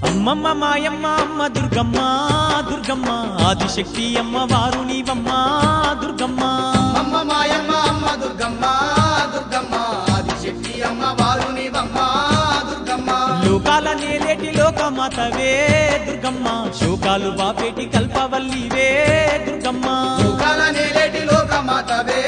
అమ్మమ్మ మాయమ్మ అమ్మ దుర్గమ్మ దుర్గమ్మ ఆదిశక్తి అమ్మ వారు నీవమ్మ దుర్గమ్మ. అమ్మ మాయమ్మ అమ్మ దుర్గమ్మ దుర్గమ్మ ఆదిశక్తి అమ్మ వారు నీవమ్మ దుర్గమ్మ. లోకాల నేలేటి లోకమాతవే దుర్గమ్మ, శోకాలు బాపేటి కల్పవల్లివే దుర్గమ్మ. లోకాల నేలేటి లోకమాతవే